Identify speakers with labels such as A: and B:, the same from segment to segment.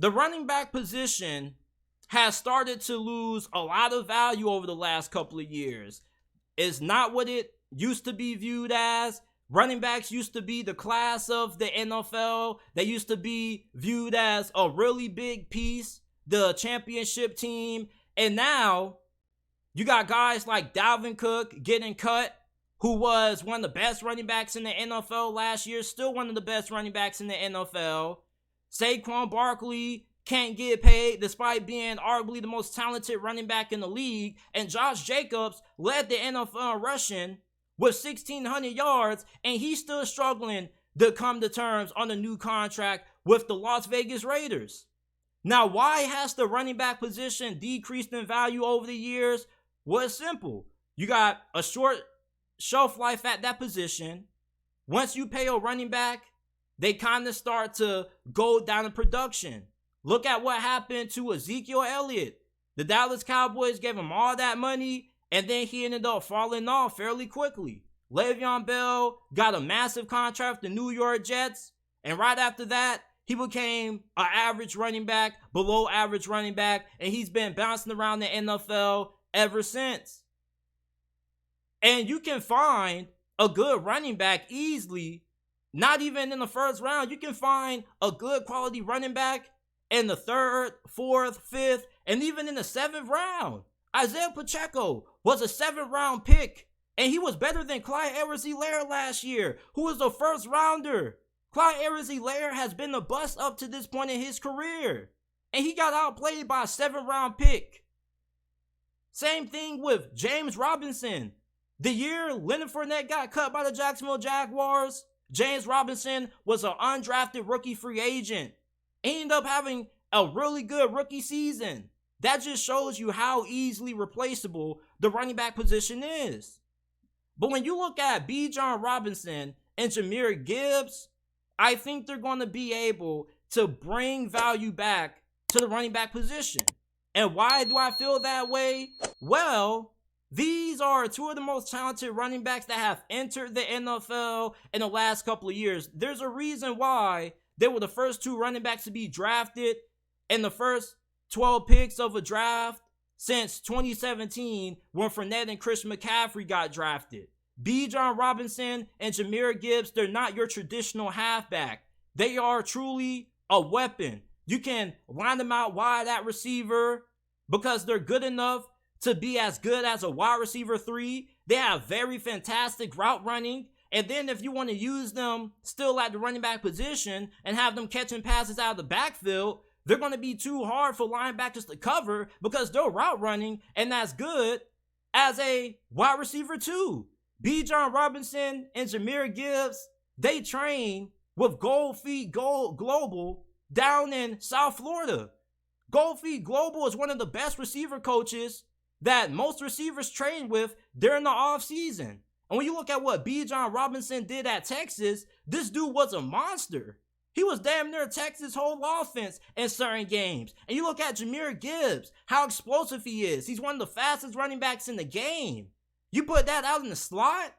A: the running back position has started to lose a lot of value over the last couple of years. It's not what it used to be viewed as. Running backs used to be the class of the NFL. They used to be viewed as a really big piece, the championship team. And now you got guys like Dalvin Cook getting cut, who was one of the best running backs in the NFL last year, still one of the best running backs in the NFL. Saquon Barkley can't get paid despite being arguably the most talented running back in the league. And Josh Jacobs led the NFL in rushing with 1,600 yards, and he's still struggling to come to terms on a new contract with the Las Vegas Raiders. Now, why has the running back position decreased in value over the years? Well, it's simple. You got a short shelf life at that position. Once you pay a running back, they kind of start to go down in production. Look at what happened to Ezekiel Elliott. The Dallas Cowboys gave him all that money, and then he ended up falling off fairly quickly. Le'Veon Bell got a massive contract with the New York Jets, and right after that, he became an average running back, below average running back, and he's been bouncing around the NFL ever since. And you can find a good running back easily, not even in the first round. You can find a good quality running back in the third, fourth, fifth, and even in the seventh round. Isaiah Pacheco was a 7th round pick, and he was better than Clyde Edwards-Helaire last year, who was a first rounder. Clyde Edwards-Helaire has been a bust up to this point in his career, and he got outplayed by a 7th round pick. Same thing with James Robinson. The year Leonard Fournette got cut by the Jacksonville Jaguars, James Robinson was an undrafted rookie free agent. He ended up having a really good rookie season. That just shows you how easily replaceable the running back position is. But when you look at Bijan Robinson and Jahmyr Gibbs, I think they're going to be able to bring value back to the running back position. And why do I feel that way? Well, these are two of the most talented running backs that have entered the NFL in the last couple of years. There's a reason why they were the first 2 running backs to be drafted in the first 12 picks of a draft since 2017, when Fournette and Christian McCaffrey got drafted. Bijan Robinson and Jahmyr Gibbs, they're not your traditional halfback. They are truly a weapon. You can line them out wide at receiver because they're good enough to be as good as a wide receiver 3. They have very fantastic route running. And then if you want to use them still at the running back position and have them catching passes out of the backfield, they're going to be too hard for linebackers to cover because they're route running and that's good as a wide receiver too. Bijan Robinson and Jahmyr Gibbs, they train with Gold Feet Global down in South Florida. Gold Feet Global is one of the best receiver coaches that most receivers train with during the offseason. And when you look at what Bijan Robinson did at Texas, this dude was a monster. He was damn near Texas' whole offense in certain games. And you look at Jahmyr Gibbs, how explosive he is. He's one of the fastest running backs in the game. You put that out in the slot,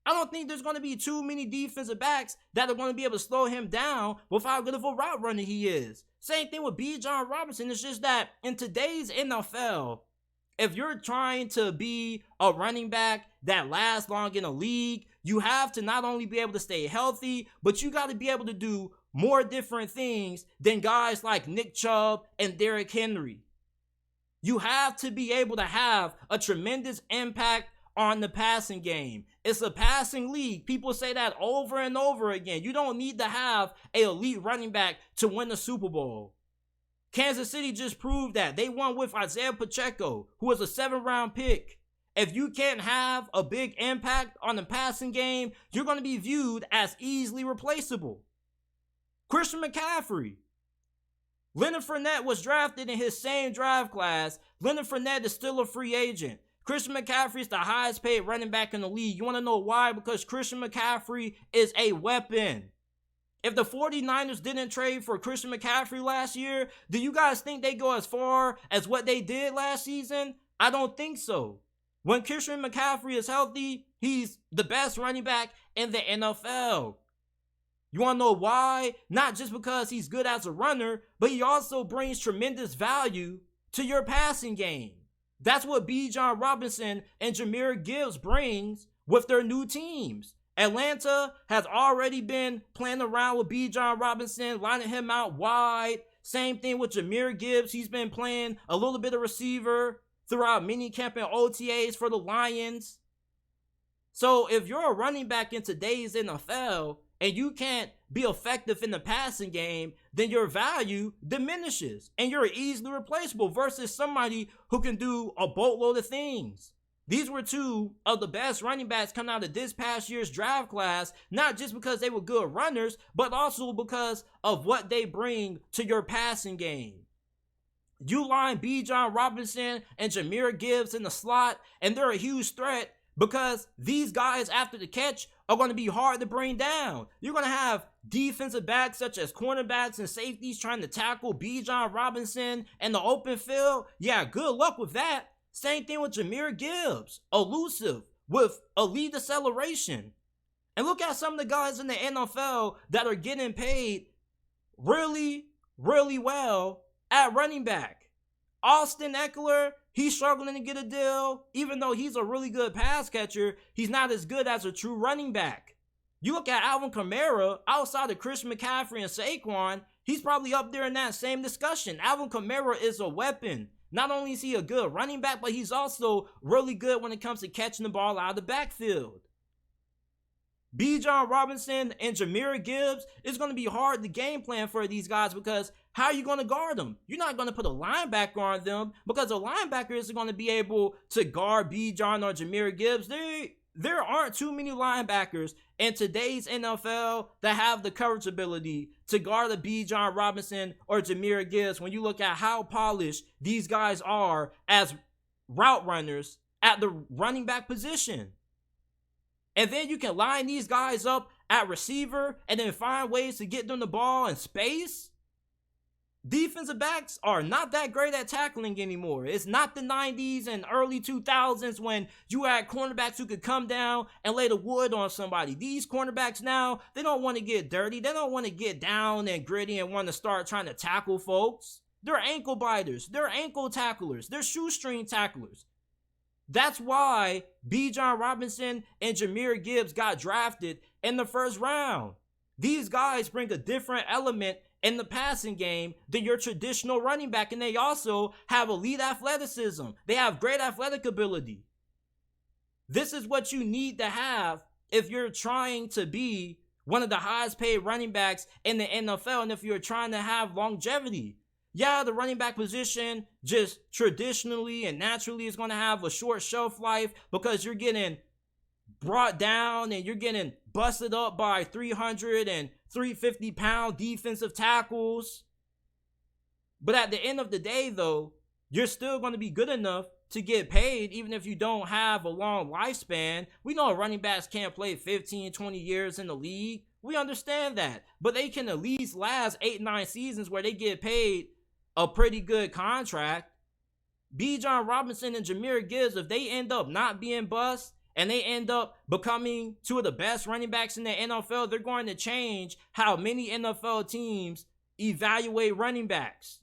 A: I don't think there's going to be too many defensive backs that are going to be able to slow him down with how good of a route runner he is. Same thing with Bijan Robinson. It's just that in today's NFL, if you're trying to be a running back that lasts long in a league, you have to not only be able to stay healthy, but you got to be able to do more different things than guys like Nick Chubb and Derrick Henry. You have to be able to have a tremendous impact on the passing game. It's a passing league. People say that over and over again. You don't need to have an elite running back to win the Super Bowl. Kansas City just proved that. They won with Isaiah Pacheco, who was a 7th round pick. If you can't have a big impact on the passing game, you're going to be viewed as easily replaceable. Christian McCaffrey. Leonard Fournette was drafted in his same draft class. Leonard Fournette is still a free agent. Christian McCaffrey is the highest paid running back in the league. You want to know why? Because Christian McCaffrey is a weapon. If the 49ers didn't trade for Christian McCaffrey last year, do you guys think they go as far as what they did last season? I don't think so. When Christian McCaffrey is healthy, he's the best running back in the NFL. You want to know why? Not just because he's good as a runner, but he also brings tremendous value to your passing game. That's what Bijan Robinson and Jahmyr Gibbs brings with their new teams. Atlanta has already been playing around with Bijan Robinson, lining him out wide. Same thing with Jahmyr Gibbs. He's been playing a little bit of receiver throughout minicamp and OTAs for the Lions. So if you're a running back in today's NFL and you can't be effective in the passing game, then your value diminishes and you're easily replaceable versus somebody who can do a boatload of things. These were two of the best running backs coming out of this past year's draft class, not just because they were good runners, but also because of what they bring to your passing game. You line Bijan Robinson and Jahmyr Gibbs in the slot, and they're a huge threat because these guys after the catch are going to be hard to bring down. You're going to have defensive backs such as cornerbacks and safeties trying to tackle Bijan Robinson in the open field. Yeah, good luck with that. Same thing with Jahmyr Gibbs, elusive with elite acceleration. And look at some of the guys in the NFL that are getting paid really, really well at running back. Austin Eckler, he's struggling to get a deal. Even though he's a really good pass catcher, he's not as good as a true running back. You look at Alvin Kamara, outside of Christian McCaffrey and Saquon, he's probably up there in that same discussion. Alvin Kamara is a weapon. Not only is he a good running back, but he's also really good when it comes to catching the ball out of the backfield. Bijan Robinson and Jahmyr Gibbs, it's going to be hard to game plan for these guys because how are you going to guard them? You're not going to put a linebacker on them because a linebacker isn't going to be able to guard Bijan or Jahmyr Gibbs. There aren't too many linebackers in today's NFL that have the coverage ability to guard a Bijan Robinson or Jahmyr Gibbs when you look at how polished these guys are as route runners at the running back position. And then you can line these guys up at receiver and then find ways to get them the ball in space. Defensive backs are not that great at tackling anymore. It's not the 90s and early 2000s when you had cornerbacks who could come down and lay the wood on somebody. These cornerbacks now, they don't want to get dirty. They don't want to get down and gritty and want to start trying to tackle folks. They're ankle biters. They're ankle tacklers. They're shoestring tacklers. That's why Bijan Robinson and Jahmyr Gibbs got drafted in the first round. These guys bring a different element in the passing game than your traditional running back, and they also have elite athleticism. They have great athletic ability. This is what you need to have if you're trying to be one of the highest paid running backs in the NFL and if you're trying to have longevity. Yeah, the running back position just traditionally and naturally is going to have a short shelf life because you're getting brought down and you're getting busted up by 300 and 350 pound defensive tackles. But at the end of the day, though, you're still going to be good enough to get paid even if you don't have a long lifespan. We know running backs can't play 15, 20 years in the league. We understand that. But they can at least last 8-9 seasons where they get paid a pretty good contract. Bijan Robinson and Jahmyr Gibbs, if they end up not being bust and they end up becoming two of the best running backs in the NFL, they're going to change how many NFL teams evaluate running backs.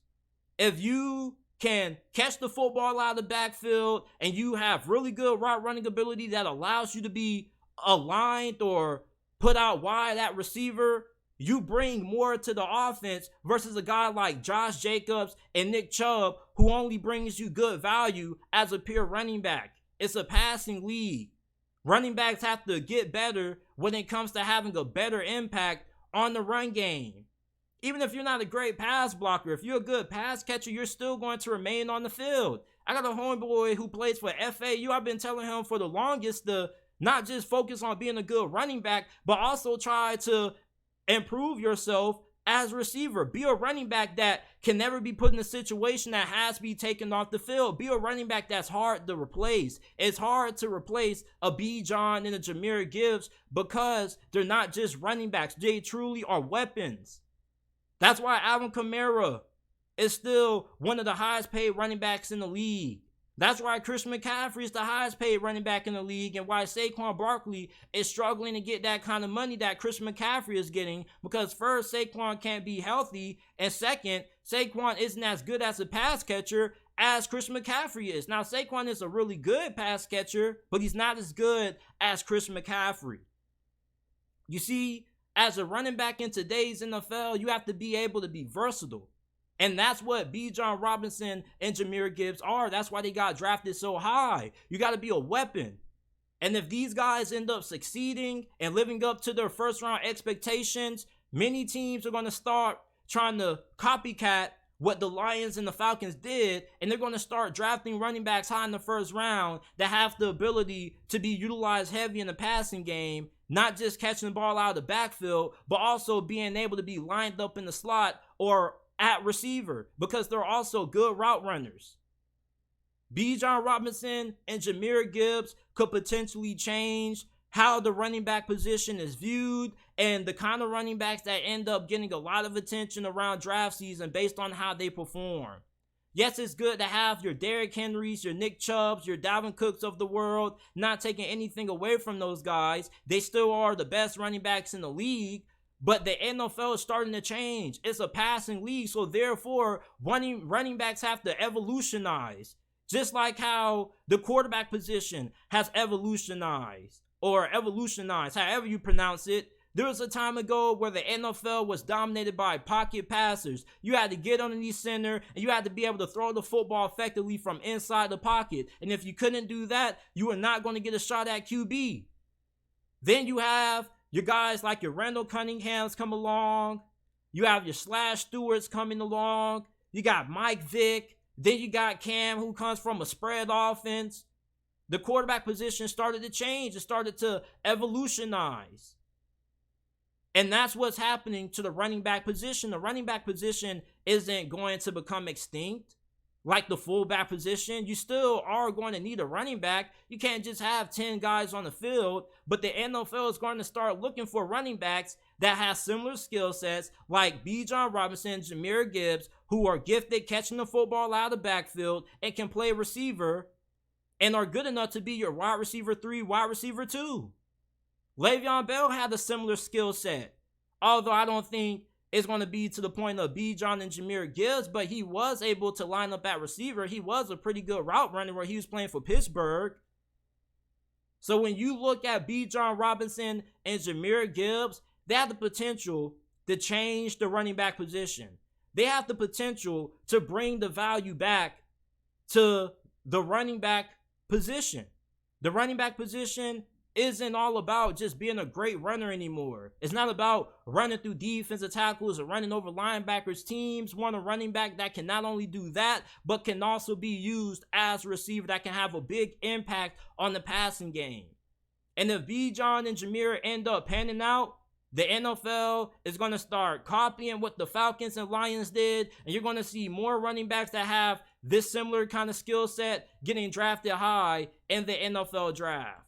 A: If you can catch the football out of the backfield and you have really good route running ability that allows you to be aligned or put out wide at receiver, you bring more to the offense versus a guy like Josh Jacobs and Nick Chubb who only brings you good value as a pure running back. It's a passing league. Running backs have to get better when it comes to having a better impact on the run game. Even if you're not a great pass blocker, if you're a good pass catcher, you're still going to remain on the field. I got a homeboy who plays for FAU. I've been telling him for the longest to not just focus on being a good running back, but also try to improve yourself as a receiver. Be a running back that can never be put in a situation that has to be taken off the field. Be a running back that's hard to replace. It's hard to replace a Bijan and a Jahmyr Gibbs because they're not just running backs. They truly are weapons. That's why Alvin Kamara is still one of the highest paid running backs in the league. That's why Christian McCaffrey is the highest paid running back in the league, and why Saquon Barkley is struggling to get that kind of money that Christian McCaffrey is getting, because first, Saquon can't be healthy, and second, Saquon isn't as good as a pass catcher as Christian McCaffrey is. Now, Saquon is a really good pass catcher, but he's not as good as Christian McCaffrey. You see, as a running back in today's NFL, you have to be able to be versatile. And that's what Bijan Robinson and Jahmyr Gibbs are. That's why they got drafted so high. You got to be a weapon. And if these guys end up succeeding and living up to their first round expectations, many teams are going to start trying to copycat what the Lions and the Falcons did, and they're going to start drafting running backs high in the first round that have the ability to be utilized heavy in the passing game, not just catching the ball out of the backfield, but also being able to be lined up in the slot or at receiver, because they're also good route runners. Bijan Robinson and Jahmyr Gibbs could potentially change how the running back position is viewed and the kind of running backs that end up getting a lot of attention around draft season based on how they perform. Yes, it's good to have your Derrick Henrys, your Nick Chubbs, your Dalvin Cooks of the world, not taking anything away from those guys. They still are the best running backs in the league. But the NFL is starting to change. It's a passing league, so therefore, running backs have to evolutionize. Just like how the quarterback position has evolutionized, however you pronounce it. There was a time ago where the NFL was dominated by pocket passers. You had to get underneath center, and you had to be able to throw the football effectively from inside the pocket. And if you couldn't do that, you were not going to get a shot at QB. Then you have your guys like your Randall Cunninghams come along. You have your Slash Stewarts coming along. You got Mike Vick. Then you got Cam, who comes from a spread offense. The quarterback position started to change. It started to evolutionize. And that's what's happening to the running back position. The running back position isn't going to become extinct like the fullback position. You still are going to need a running back. You can't just have 10 guys on the field, but the NFL is going to start looking for running backs that have similar skill sets like Bijan Robinson, Jahmyr Gibbs, who are gifted catching the football out of the backfield and can play receiver and are good enough to be your wide receiver 3, wide receiver 2. Le'Veon Bell had a similar skill set, although I don't think it's going to be to the point of Bijan and Jahmyr Gibbs, but he was able to line up at receiver. He was a pretty good route runner where he was playing for Pittsburgh. So when you look at Bijan Robinson and Jahmyr Gibbs, they have the potential to change the running back position. They have the potential to bring the value back to the running back position. The running back position isn't all about just being a great runner anymore. It's not about running through defensive tackles or running over linebackers. Teams want a running back that can not only do that, but can also be used as a receiver that can have a big impact on the passing game. And if Bijan and Jahmyr end up panning out, the NFL is going to start copying what the Falcons and Lions did, and you're going to see more running backs that have this similar kind of skill set getting drafted high in the NFL draft.